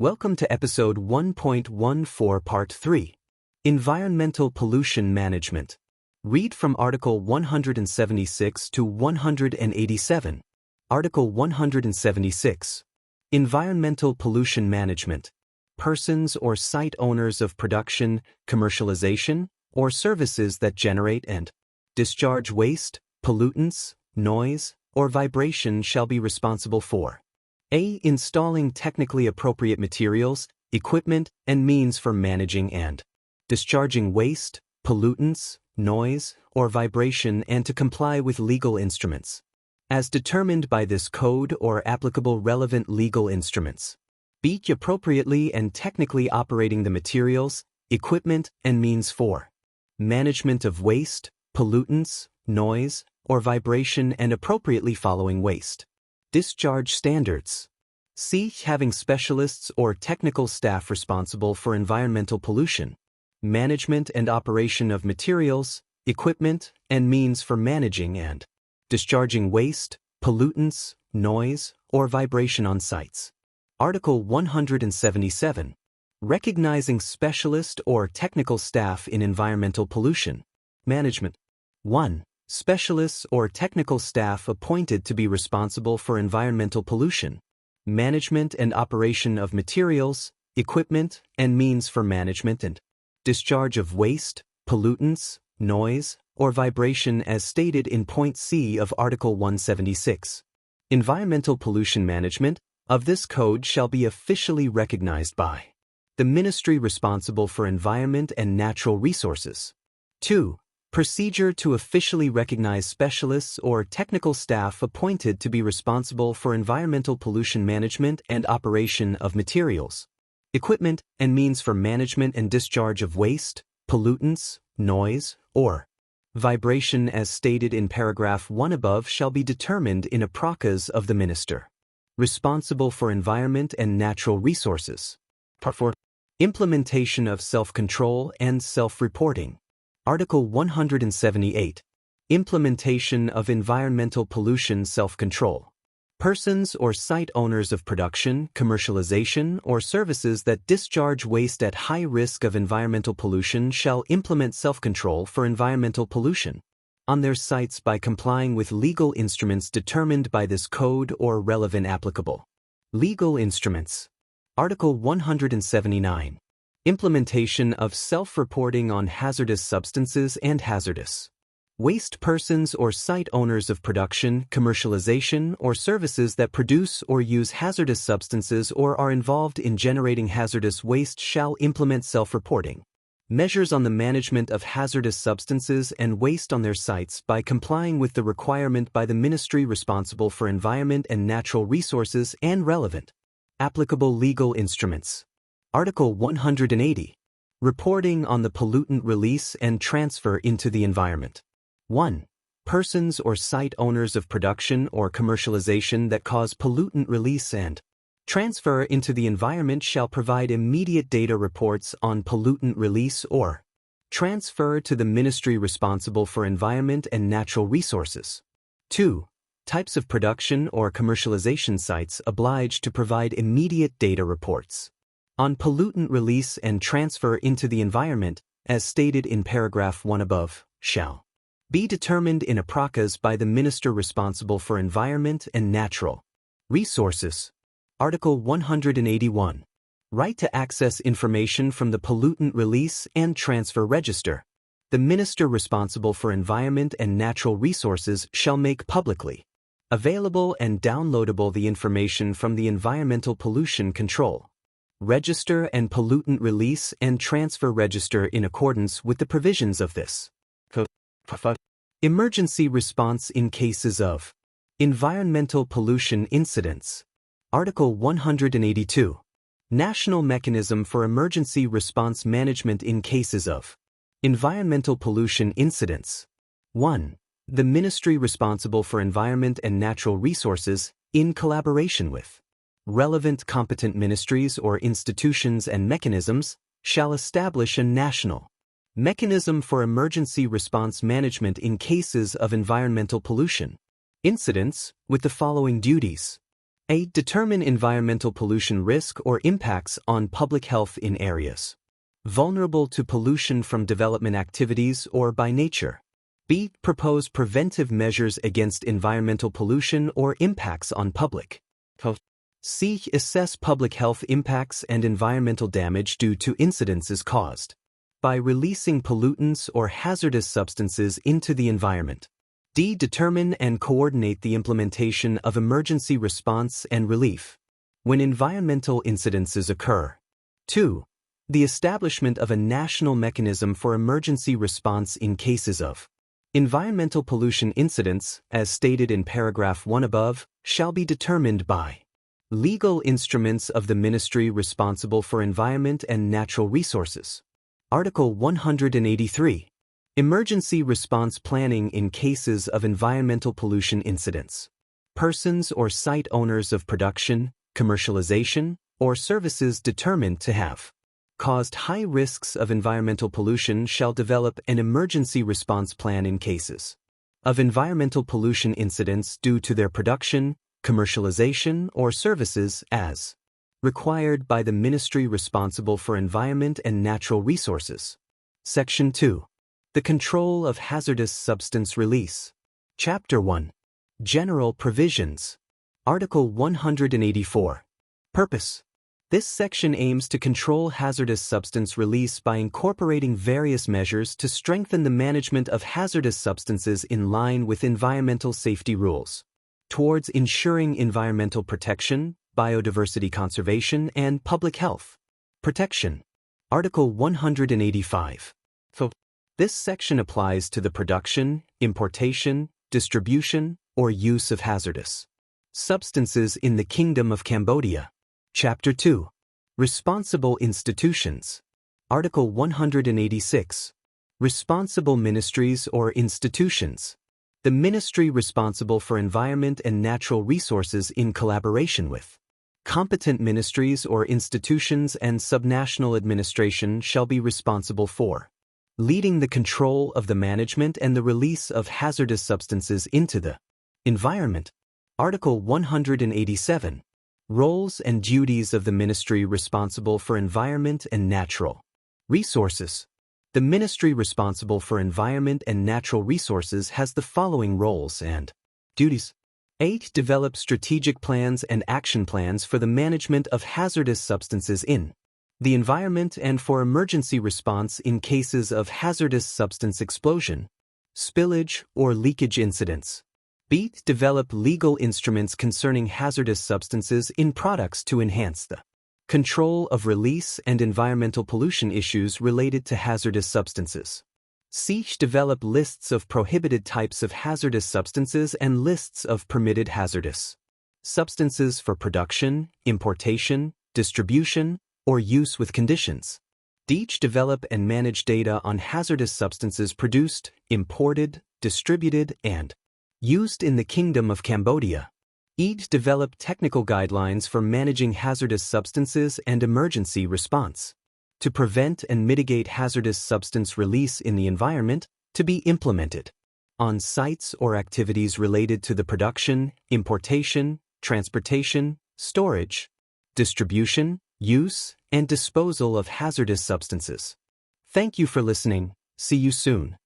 Welcome to episode 1.14 part 3, Environmental Pollution Management. Read from Article 176 to 187. Article 176. Environmental Pollution Management. Persons or site owners of production, commercialization, or services that generate and discharge waste, pollutants, noise, or vibration shall be responsible for A. Installing technically appropriate materials, equipment, and means for managing and discharging waste, pollutants, noise, or vibration and to comply with legal instruments, as determined by this code or applicable relevant legal instruments. B. Appropriately and technically operating the materials, equipment, and means for management of waste, pollutants, noise, or vibration and appropriately following waste discharge standards. C. Having specialists or technical staff responsible for environmental pollution, management and operation of materials, equipment, and means for managing and discharging waste, pollutants, noise, or vibration on sites. Article 177. Recognizing specialist or technical staff in environmental pollution management. 1. Specialists or technical staff appointed to be responsible for environmental pollution, management and operation of materials, equipment, and means for management and discharge of waste, pollutants, noise, or vibration as stated in point C of Article 176. Environmental pollution management of this code shall be officially recognized by the ministry responsible for environment and natural resources. 2. Procedure to officially recognize specialists or technical staff appointed to be responsible for environmental pollution management and operation of materials, equipment, and means for management and discharge of waste, pollutants, noise, or vibration as stated in paragraph 1 above shall be determined in a procas of the minister responsible for environment and natural resources. Part 4. Implementation of self-control and self-reporting. Article 178. Implementation of environmental pollution self-control. Persons or site owners of production, commercialization, or services that discharge waste at high risk of environmental pollution shall implement self-control for environmental pollution on their sites by complying with legal instruments determined by this code or relevant applicable legal instruments. Article 179. Implementation of self-reporting on hazardous substances and hazardous waste. Persons or site owners of production, commercialization, or services that produce or use hazardous substances or are involved in generating hazardous waste shall implement self-reporting measures on the management of hazardous substances and waste on their sites by complying with the requirement by the ministry responsible for environment and natural resources and relevant applicable legal instruments. Article 180. Reporting on the pollutant release and transfer into the environment. 1. Persons or site owners of production or commercialization that cause pollutant release and transfer into the environment shall provide immediate data reports on pollutant release or transfer to the ministry responsible for environment and natural resources. 2. Types of production or commercialization sites obliged to provide immediate data reports on pollutant release and transfer into the environment, as stated in paragraph 1 above, shall be determined in a procas by the minister responsible for environment and natural resources. Article 181. Right to access information from the pollutant release and transfer register. The minister responsible for environment and natural resources shall make publicly available and downloadable the information from the Environmental Pollution Control Register and Pollutant Release and Transfer Register in accordance with the provisions of this code. Emergency response in cases of environmental pollution incidents. Article 182. National mechanism for emergency response management in cases of environmental pollution incidents. 1. The ministry responsible for environment and natural resources, in collaboration with relevant competent ministries or institutions and mechanisms, shall establish a national mechanism for emergency response management in cases of environmental pollution incidents with the following duties. A. Determine environmental pollution risk or impacts on public health in areas vulnerable to pollution from development activities or by nature. B. Propose preventive measures against environmental pollution or impacts on public health. C. Assess public health impacts and environmental damage due to incidences caused by releasing pollutants or hazardous substances into the environment. D. Determine and coordinate the implementation of emergency response and relief when environmental incidences occur. 2. The establishment of a national mechanism for emergency response in cases of environmental pollution incidents, as stated in paragraph 1 above, shall be determined by legal instruments of the ministry responsible for environment and natural resources. Article 183. Emergency response planning in cases of environmental pollution incidents. Persons or site owners of production, commercialization, or services determined to have caused high risks of environmental pollution shall develop an emergency response plan in cases of environmental pollution incidents due to their production, commercialization, or services as required by the ministry responsible for environment and natural resources. Section 2. The control of hazardous substance release. Chapter 1. General provisions. Article 184. Purpose. This section aims to control hazardous substance release by incorporating various measures to strengthen the management of hazardous substances in line with environmental safety rules, towards ensuring environmental protection, biodiversity conservation, and public health protection. Article 185. This section applies to the production, importation, distribution, or use of hazardous substances in the Kingdom of Cambodia. Chapter 2. Responsible institutions. Article 186. Responsible ministries or institutions. The ministry responsible for environment and natural resources in collaboration with competent ministries or institutions and subnational administration shall be responsible for leading the control of the management and the release of hazardous substances into the environment. Article 187. Roles and duties of the ministry responsible for environment and natural resources. The ministry responsible for environment and natural resources has the following roles and duties. 8. Develop strategic plans and action plans for the management of hazardous substances in the environment and for emergency response in cases of hazardous substance explosion, spillage, or leakage incidents. B. Develop legal instruments concerning hazardous substances in products to enhance the control of release and environmental pollution issues related to hazardous substances. C. Develop lists of prohibited types of hazardous substances and lists of permitted hazardous substances for production, importation, distribution, or use with conditions. D. Develop and manage data on hazardous substances produced, imported, distributed, and used in the Kingdom of Cambodia. E. Develop technical guidelines for managing hazardous substances and emergency response to prevent and mitigate hazardous substance release in the environment to be implemented on sites or activities related to the production, importation, transportation, storage, distribution, use, and disposal of hazardous substances. Thank you for listening. See you soon.